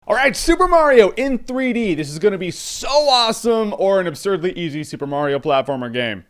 Alright, Super Mario in 3D. This is gonna be so awesome, or an absurdly easy Super Mario platformer game.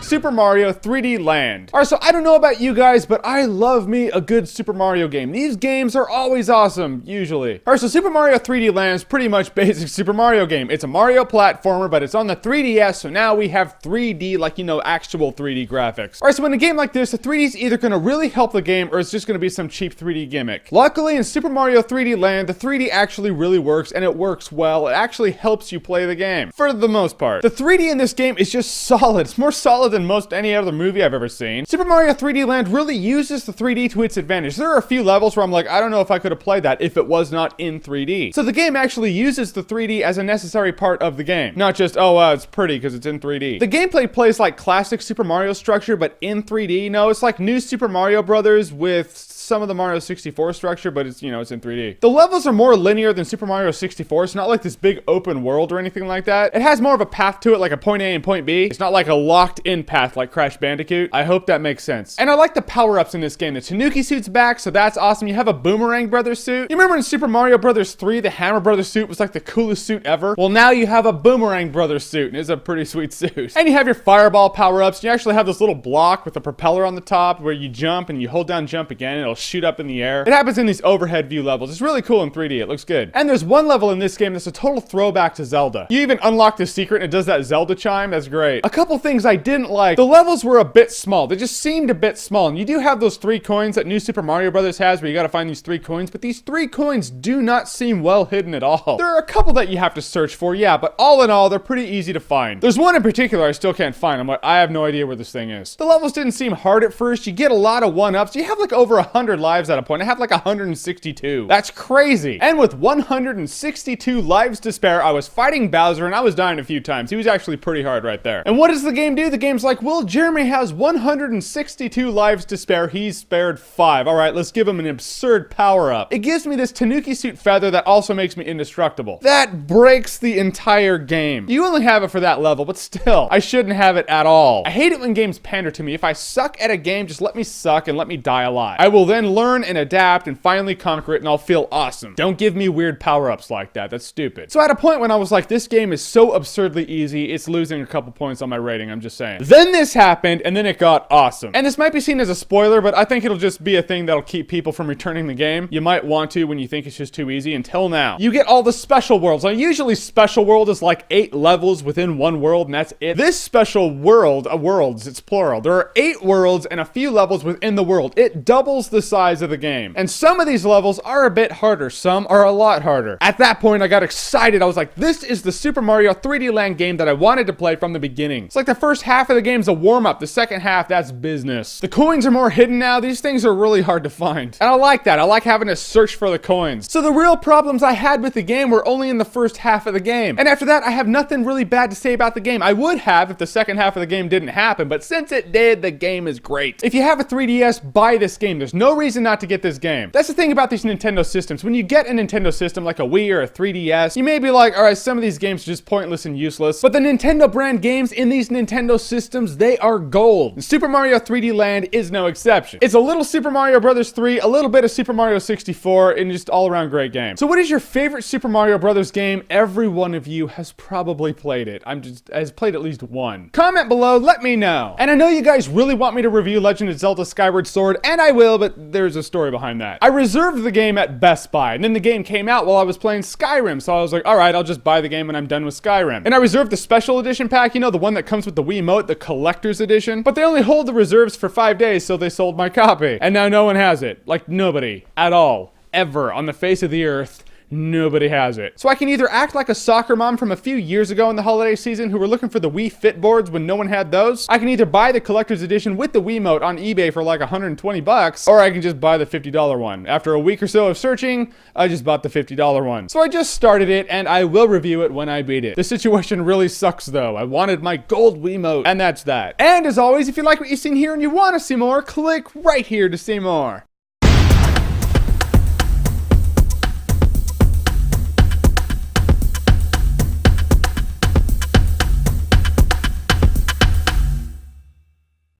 Super Mario 3D Land. Alright, so I don't know about you guys, but I love me a good Super Mario game. These games are always awesome, usually. Alright, so Super Mario 3D Land is pretty much basic Super Mario game. It's a Mario platformer, but it's on the 3DS, so now we have 3D, like, you know, actual 3D graphics. Alright, so in a game like this, the 3D is either gonna really help the game, or it's just gonna be some cheap 3D gimmick. Luckily, in Super Mario 3D Land, the 3D actually really works, and it works well. It actually helps you play the game, for the most part. The 3D in this game is just solid. It's more solid than most any other movie I've ever seen. Super Mario 3D Land really uses the 3D to its advantage. There are a few levels where I'm like, I don't know if I could have played that if it was not in 3D. So the game actually uses the 3D as a necessary part of the game. Not just, oh, it's pretty because it's in 3D. The gameplay plays like classic Super Mario structure, but in 3D. No, it's like new Super Mario Brothers with some of the Mario 64 structure, but it's, you know, it's in 3D. The levels are more linear than Super Mario 64. It's not like this big open world or anything like that. It has more of a path to it, like a point A and point B. It's not like a locked in path like Crash Bandicoot. I hope that makes sense. And I like the power-ups in this game. The Tanuki suit's back, so that's awesome. You have a Boomerang Brothers suit. You remember in Super Mario Brothers 3, the Hammer Brothers suit was like the coolest suit ever? Well, now you have a Boomerang Brothers suit, and it's a pretty sweet suit. And you have your Fireball power-ups. You actually have this little block with a propeller on the top where you jump and you hold down jump again, and it'll shoot up in the air. It happens in these overhead view levels. It's really cool in 3D. It looks good. And there's one level in this game that's a total throwback to Zelda. You even unlock the secret and it does that Zelda chime. That's great. A couple things I didn't like. The levels were a bit small. They just seemed a bit small. And you do have those 3 coins that New Super Mario Brothers has where you gotta find these 3 coins, but these 3 coins do not seem well hidden at all. There are a couple that you have to search for, yeah, but all in all, they're pretty easy to find. There's one in particular I still can't find. I'm like, I have no idea where this thing is. The levels didn't seem hard at first. You get a lot of 1-ups. You have like over 100 lives at a point. I have like 162. That's crazy. And with 162 lives to spare, I was fighting Bowser and I was dying a few times. He was actually pretty hard right there. And what does the game do? The game's like, well, Jeremy has 162 lives to spare. He's spared 5. All right, let's give him an absurd power up. It gives me this Tanuki suit feather that also makes me indestructible. That breaks the entire game. You only have it for that level, but still, I shouldn't have it at all. I hate it when games pander to me. If I suck at a game, just let me suck and let me die alive. I will then learn and adapt and finally conquer it, and I'll feel awesome. Don't give me weird power-ups like that. That's stupid. So at a point when I was like, this game is so absurdly easy, it's losing a couple points on my rating, I'm just saying. Then this happened, and then it got awesome. And this might be seen as a spoiler, but I think it'll just be a thing that'll keep people from returning the game. You might want to when you think it's just too easy. Until now, you get all the special worlds. Now, usually special world is like 8 levels within one world, and that's it. This special world, worlds, it's plural. There are 8 worlds and a few levels within the world. It doubles the size of the game. And some of these levels are a bit harder. Some are a lot harder. At that point, I got excited. I was like, this is the Super Mario 3D Land game that I wanted to play from the beginning. It's like the first half of the game's a warm-up. The second half, that's business. The coins are more hidden now. These things are really hard to find. And I like that. I like having to search for the coins. So the real problems I had with the game were only in the first half of the game. And after that, I have nothing really bad to say about the game. I would have if the second half of the game didn't happen, but since it did, the game is great. If you have a 3DS, buy this game. There's no reason not to get this game. That's the thing about these Nintendo systems. When you get a Nintendo system like a Wii or a 3DS, you may be like, all right, some of these games are just pointless and useless, but the Nintendo brand games in these Nintendo systems, they are gold. And Super Mario 3D Land is no exception. It's a little Super Mario Brothers 3, a little bit of Super Mario 64, and just all around great game. So what is your favorite Super Mario Brothers game? Every one of you has probably played it. Has played at least one. Comment below, let me know. And I know you guys really want me to review Legend of Zelda Skyward Sword, and I will, but there's a story behind that. I reserved the game at Best Buy, and then the game came out while I was playing Skyrim, so I was like, all right, I'll just buy the game when I'm done with Skyrim. And I reserved the special edition pack, you know, the one that comes with the Wiimote, the collector's edition, but they only hold the reserves for 5 days, so they sold my copy. And now no one has it. Like, nobody. At all. Ever. On the face of the earth. Nobody has it. So I can either act like a soccer mom from a few years ago in the holiday season who were looking for the Wii Fit boards when no one had those. I can either buy the collector's edition with the Wiimote on eBay for like 120 bucks, or I can just buy the $50 one. After a week or so of searching, I just bought the $50 one. So I just started it, and I will review it when I beat it. The situation really sucks though. I wanted my gold Wiimote, and that's that. And as always, if you like what you've seen here and you want to see more, click right here to see more.